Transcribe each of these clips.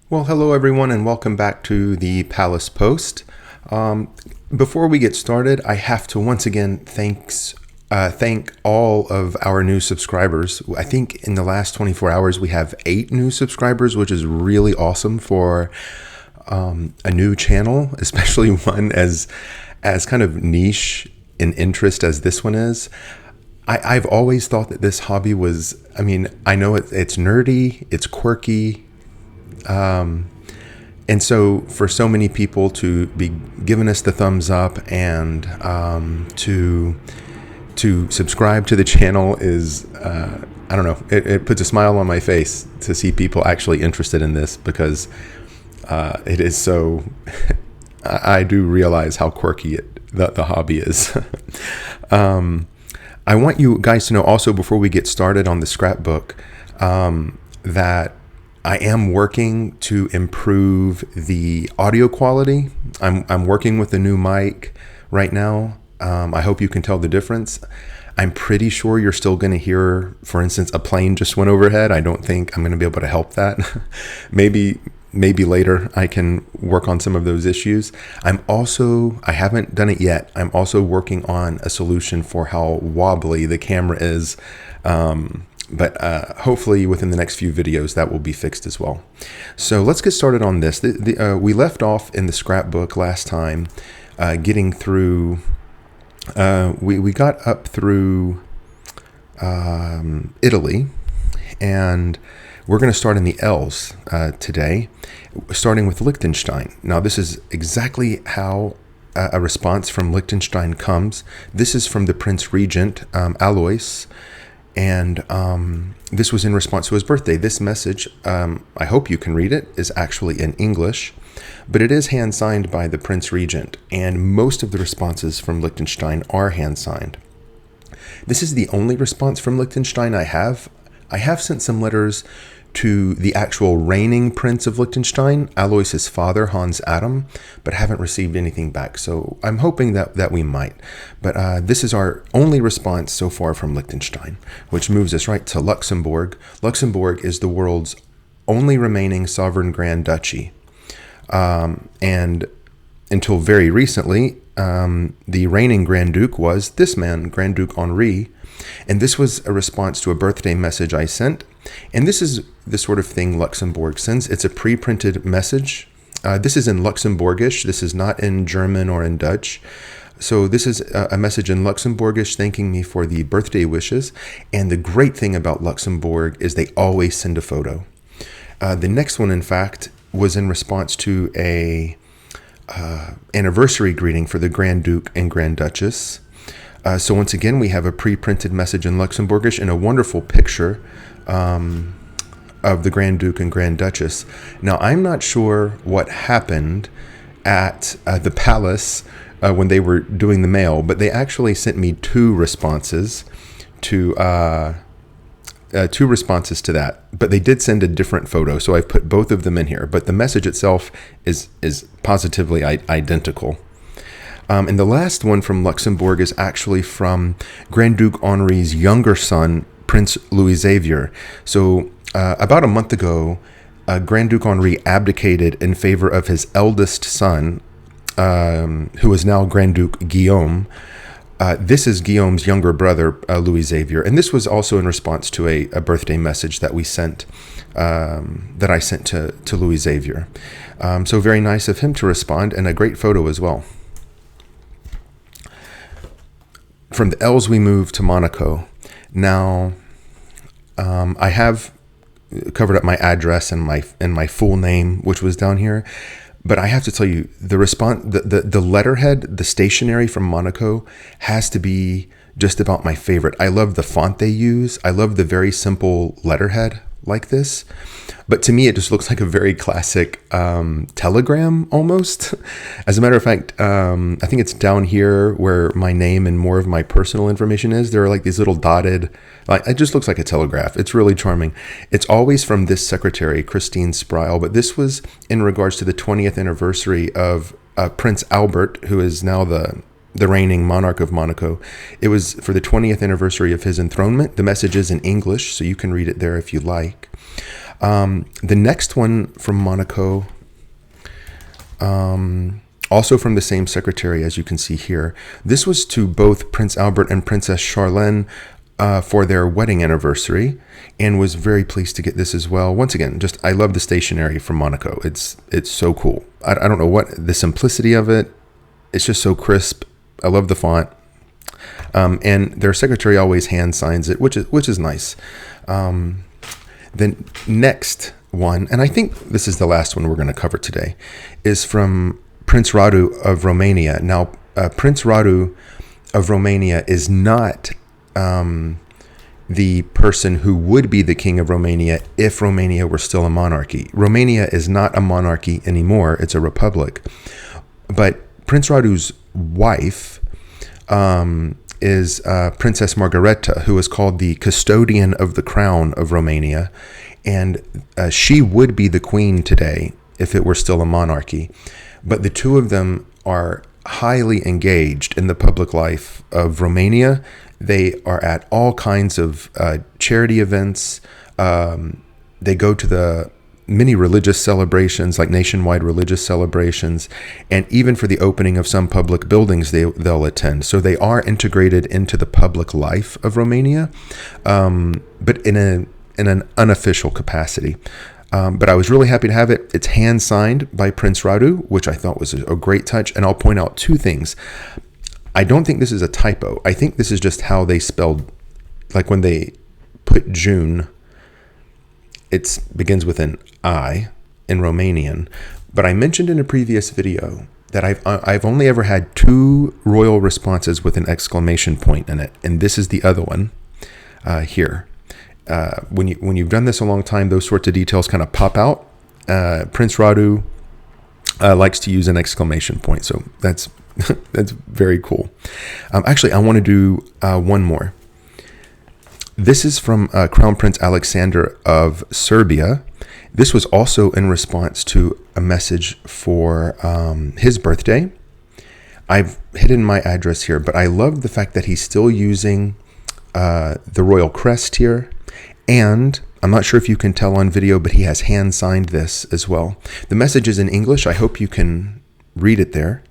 Well, hello everyone, and welcome back to the Palace Post. Before we get started, I have to once again thank all of our new subscribers. I think in the last 24 hours we have 8 new subscribers, which is really awesome for a new channel, especially one as kind of niche in interest as this one is. I've always thought that this hobby was, I know it's nerdy, it's quirky. And so for so many people to be giving us the thumbs up and to subscribe to the channel is, I don't know, it puts a smile on my face to see people actually interested in this, because it is so, I do realize how quirky the hobby is. I want you guys to know also, before we get started on the scrapbook, that I am working to improve the audio quality. I'm working with a new mic right now. I hope you can tell the difference. I'm pretty sure you're still going to hear, for instance, a plane just went overhead. I don't think I'm going to be able to help that. Maybe later I can work on some of those issues. I haven't done it yet. I'm also working on a solution for how wobbly the camera is. But hopefully within the next few videos that will be fixed as well. So let's get started on this. We left off in the scrapbook last time, getting through, we got up through Italy, and we're going to start in the L's today, starting with Liechtenstein. Now this is exactly how a response from Liechtenstein comes. This is from the Prince Regent, Alois. And this was in response to his birthday. This message, I hope you can read it, is actually in English, but it is hand-signed by the Prince Regent, and most of the responses from Liechtenstein are hand-signed. This is the only response from Liechtenstein I have. I have sent some letters to the actual reigning Prince of Liechtenstein, Alois's father, Hans Adam, but haven't received anything back. So I'm hoping that we might. But this is our only response so far from Liechtenstein, which moves us right to Luxembourg. Luxembourg is the world's only remaining sovereign Grand Duchy. And until very recently, the reigning Grand Duke was this man, Grand Duke Henri. And this was a response to a birthday message I sent. And this is the sort of thing Luxembourg sends. It's a pre-printed message. This is in Luxembourgish. This is not in German or in Dutch. So this is a message in Luxembourgish thanking me for the birthday wishes. And the great thing about Luxembourg is they always send a photo. The next one, in fact, was in response to a anniversary greeting for the Grand Duke and Grand Duchess. So once again, we have a pre-printed message in Luxembourgish and a wonderful picture of the Grand Duke and Grand Duchess. Now, I'm not sure what happened at the palace when they were doing the mail, but they actually sent me two responses to that. But they did send a different photo, so I've put both of them in here. But the message itself is positively identical. And the last one from Luxembourg is actually from Grand Duke Henri's younger son, Prince Louis Xavier. So about a month ago, Grand Duke Henri abdicated in favor of his eldest son, who is now Grand Duke Guillaume. This is Guillaume's younger brother, Louis Xavier. And this was also in response to a birthday message that we sent, that I sent to Louis Xavier. So very nice of him to respond, and a great photo as well. From the L's, we move to Monaco. Now, I have covered up my address and my full name, which was down here. But I have to tell you, the letterhead, the stationery from Monaco has to be just about my favorite. I love the font they use. I love the very simple letterhead like this. But to me, it just looks like a very classic telegram almost. As a matter of fact, I think it's down here where my name and more of my personal information is. There are like these little dotted, it just looks like a telegraph. It's really charming. It's always from this secretary, Christine Sproul, but this was in regards to the 20th anniversary of Prince Albert, who is now the reigning monarch of Monaco. It was for the 20th anniversary of his enthronement. The message is in English, so you can read it there if you like. The next one from Monaco, also from the same secretary, as you can see here. This was to both Prince Albert and Princess Charlene for their wedding anniversary, and was very pleased to get this as well. Once again, just I love the stationery from Monaco. It's so cool. I don't know what the simplicity of it. It's just so crisp. I love the font. And their secretary always hand signs it, which is nice. The next one, and I think this is the last one we're going to cover today, is from Prince Radu of Romania. Now, Prince Radu of Romania is not the person who would be the king of Romania if Romania were still a monarchy. Romania is not a monarchy anymore. It's a republic. But Prince Radu's wife is Princess Margareta, who is called the custodian of the crown of Romania. And she would be the queen today if it were still a monarchy. But the two of them are highly engaged in the public life of Romania. They are at all kinds of charity events. They go to the many religious celebrations, like nationwide religious celebrations, and even for the opening of some public buildings, they'll attend. So they are integrated into the public life of Romania, but in an unofficial capacity. But I was really happy to have it. It's hand signed by Prince Radu, which I thought was a great touch. And I'll point out two things. I don't think this is a typo. I think this is just how they spelled, like when they put June, it begins with an I in Romanian. But I mentioned in a previous video that I've only ever had 2 royal responses with an exclamation point in it. And this is the other one here. When you've done this a long time, those sorts of details kind of pop out. Prince Radu likes to use an exclamation point, so that's that's very cool. Actually, I want to do one more. This is from Crown Prince Alexander of Serbia. This was also in response to a message for his birthday. I've hidden my address here, but I love the fact that he's still using the royal crest here. And I'm not sure if you can tell on video, but he has hand signed this as well. The message is in English. I hope you can read it there.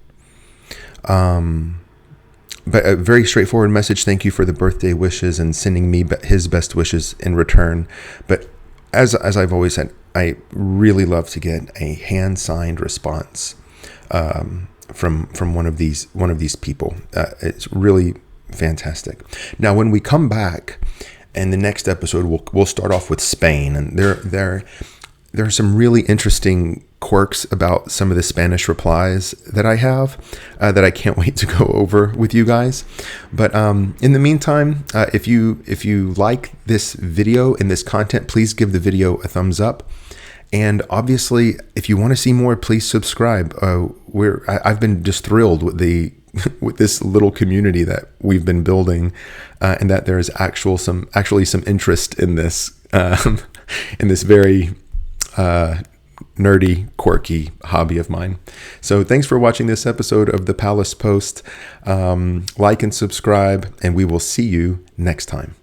But a very straightforward message. Thank you for the birthday wishes and sending me his best wishes in return. But as I've always said, I really love to get a hand signed response from one of these people. It's really fantastic. Now, when we come back, in the next episode, we'll start off with Spain, and there are some really interesting quirks about some of the Spanish replies that I have that I can't wait to go over with you guys. But in the meantime, if you like this video and this content, please give the video a thumbs up. And obviously, if you want to see more, please subscribe. I've been just thrilled with with this little community that we've been building, and that there is actually some interest in this very nerdy, quirky hobby of mine. So thanks for watching this episode of the Palace Post. Like and subscribe, and we will see you next time.